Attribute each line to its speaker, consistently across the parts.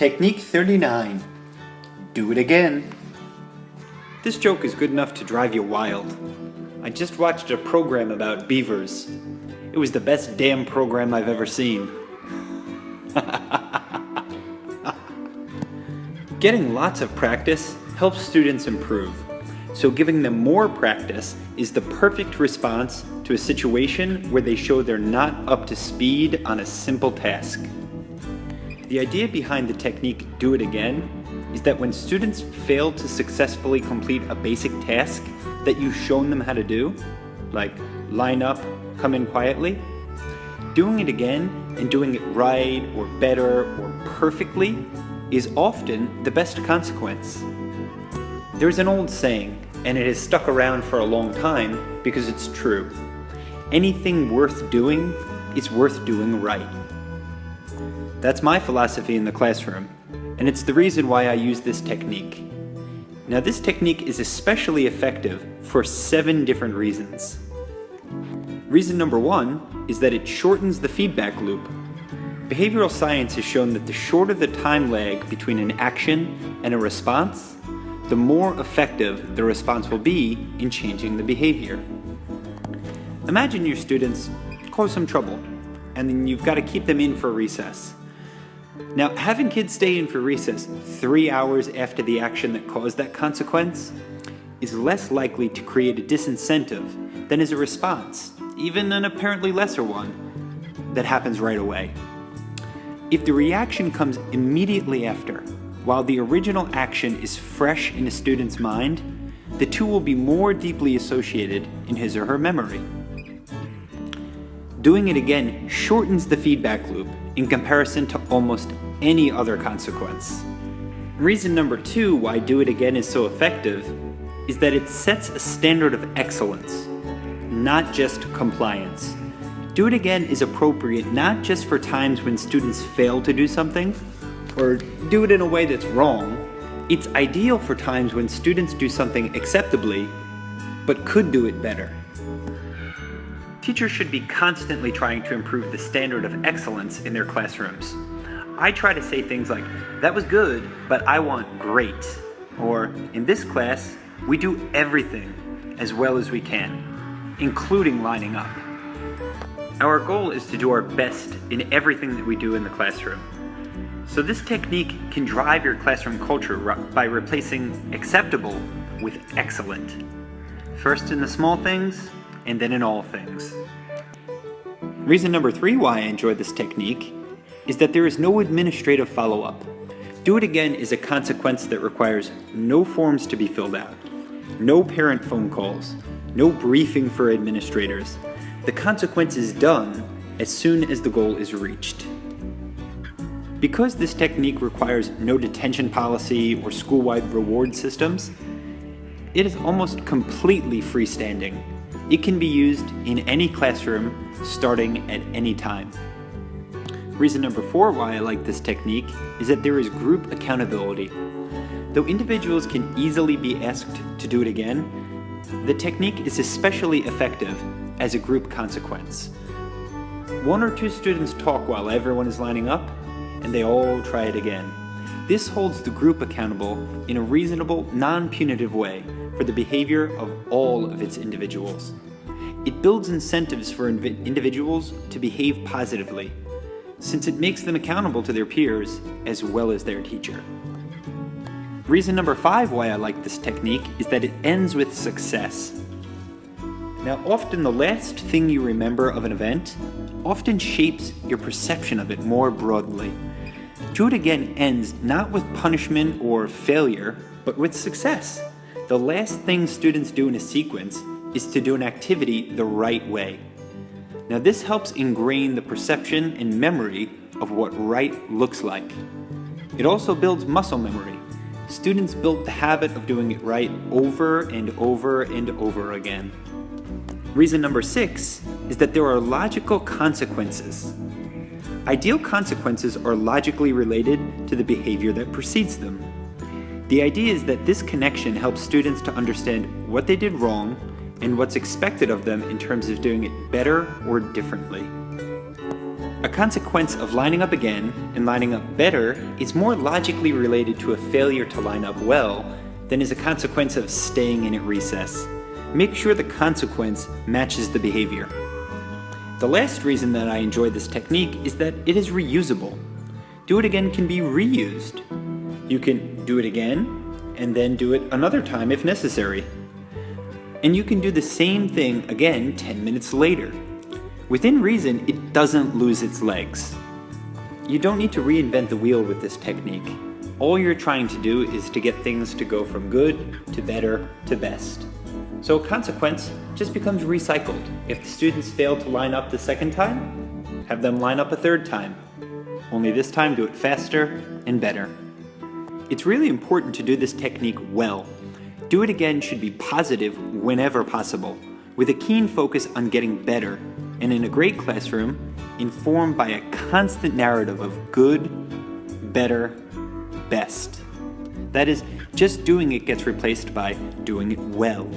Speaker 1: Technique 39. Do it again.
Speaker 2: This joke is good enough to drive you wild. I just watched a program about beavers. It was the best damn program I've ever seen. Getting lots of practice helps students improve, so giving them more practice is the perfect response to a situation where they show they're not up to speed on a simple task. The idea behind the technique do it again is that when students fail to successfully complete a basic task that you've shown them how to do, like line up, come in quietly, doing it again and doing it right or better or perfectly is often the best consequence. There's an old saying, and it has stuck around for a long time because it's true. Anything worth doing is worth doing right. That's my philosophy in the classroom, and it's the reason why I use this technique. Now, this technique is especially effective for 7 different reasons. Reason number 1 is that it shortens the feedback loop. Behavioral science has shown that the shorter the time lag between an action and a response, the more effective the response will be in changing the behavior. Imagine your students cause some trouble, and then you've got to keep them in for recess. Now, having kids stay in for recess 3 hours after the action that caused that consequence is less likely to create a disincentive than is a response, even an apparently lesser one, that happens right away. If the reaction comes immediately after, while the original action is fresh in a student's mind, the two will be more deeply associated in his or her memory. Doing it again shortens the feedback loop in comparison to almost any other consequence. Reason number 2 why do it again is so effective is that it sets a standard of excellence, not just compliance. Do it again is appropriate not just for times when students fail to do something or do it in a way that's wrong. It's ideal for times when students do something acceptably but could do it better. Teachers should be constantly trying to improve the standard of excellence in their classrooms. I try to say things like, "That was good, but I want great." Or, "In this class, we do everything as well as we can, including lining up." Our goal is to do our best in everything that we do in the classroom. So this technique can drive your classroom culture by replacing acceptable with excellent. First in the small things, and then in all things. Reason number 3 why I enjoy this technique is that there is no administrative follow-up. Do it again is a consequence that requires no forms to be filled out, no parent phone calls, no briefing for administrators. The consequence is done as soon as the goal is reached. Because this technique requires no detention policy or school-wide reward systems, it is almost completely freestanding. It can be used in any classroom, starting at any time. Reason number 4 why I like this technique is that there is group accountability. Though individuals can easily be asked to do it again, the technique is especially effective as a group consequence. 1 or 2 students talk while everyone is lining up, and they all try it again. This holds the group accountable in a reasonable, non-punitive way for the behavior of all of its individuals. It builds incentives for individuals to behave positively, since it makes them accountable to their peers as well as their teacher. Reason number 5 why I like this technique is that it ends with success. Now, often the last thing you remember of an event often shapes your perception of it more broadly. Do it again ends not with punishment or failure, but with success. The last thing students do in a sequence is to do an activity the right way. Now, this helps ingrain the perception and memory of what right looks like. It also builds muscle memory. Students build the habit of doing it right over and over and over again. Reason number 6 is that there are logical consequences. Ideal consequences are logically related to the behavior that precedes them. The idea is that this connection helps students to understand what they did wrong and what's expected of them in terms of doing it better or differently. A consequence of lining up again and lining up better is more logically related to a failure to line up well than is a consequence of staying in at recess. Make sure the consequence matches the behavior. The last reason that I enjoy this technique is that it is reusable. Do it again can be reused. You can do it again and then do it another time if necessary. And you can do the same thing again 10 minutes later. Within reason, it doesn't lose its legs. You don't need to reinvent the wheel with this technique. All you're trying to do is to get things to go from good to better to best. So a consequence just becomes recycled. If the students fail to line up the second time, have them line up a third time. Only this time do it faster and better. It's really important to do this technique well. Do it again should be positive whenever possible, with a keen focus on getting better, and in a great classroom, informed by a constant narrative of good, better, best. That is, just doing it gets replaced by doing it well.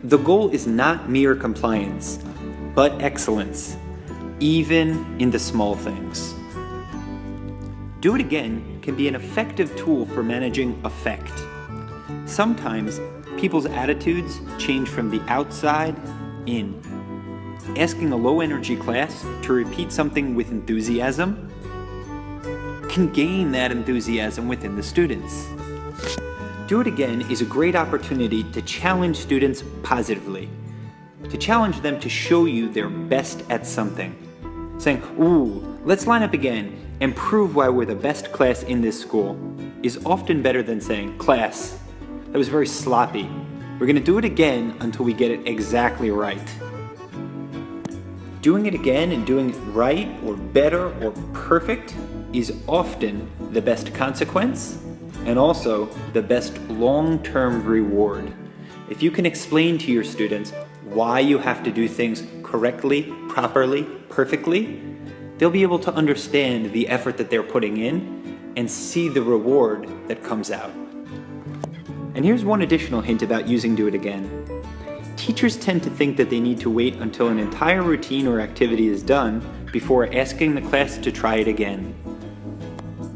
Speaker 2: The goal is not mere compliance, but excellence, even in the small things. Do it again can be an effective tool for managing affect. Sometimes people's attitudes change from the outside in. Asking a low-energy class to repeat something with enthusiasm can gain that enthusiasm within the students. Do it again is a great opportunity to challenge students positively, to challenge them to show you they're best at something. Saying, ooh, let's line up again and prove why we're the best class in this school is often better than saying, class, that was very sloppy. We're going to do it again until we get it exactly right. Doing it again and doing it right or better or perfect is often the best consequence and also the best long-term reward. If you can explain to your students why you have to do things correctly, properly, perfectly, they'll be able to understand the effort that they're putting in and see the reward that comes out. And here's one additional hint about using Do It Again. Teachers tend to think that they need to wait until an entire routine or activity is done before asking the class to try it again.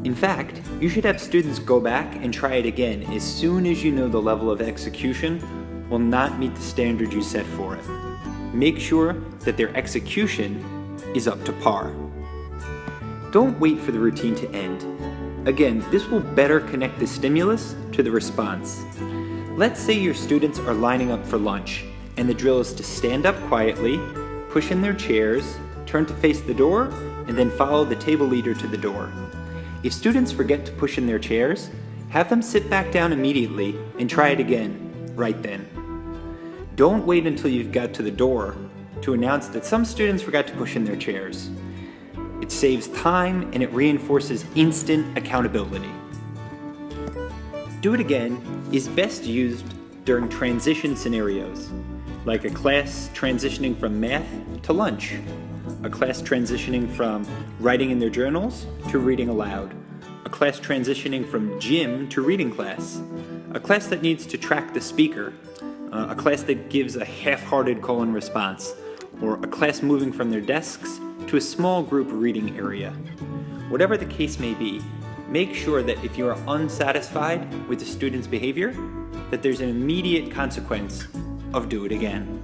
Speaker 2: In fact, you should have students go back and try it again as soon as you know the level of execution will not meet the standard you set for it. Make sure that their execution is up to par. Don't wait for the routine to end. Again, this will better connect the stimulus to the response. Let's say your students are lining up for lunch, and the drill is to stand up quietly, push in their chairs, turn to face the door, and then follow the table leader to the door. If students forget to push in their chairs, have them sit back down immediately and try it again, right then. Don't wait until you've got to the door to announce that some students forgot to push in their chairs. It saves time and it reinforces instant accountability. Do It Again is best used during transition scenarios, like a class transitioning from math to lunch, a class transitioning from writing in their journals to reading aloud, a class transitioning from gym to reading class, a class that needs to track the speaker, a class that gives a half-hearted call and response, or a class moving from their desks to a small group reading area. Whatever the case may be, make sure that if you are unsatisfied with the student's behavior, that there's an immediate consequence of Do It Again.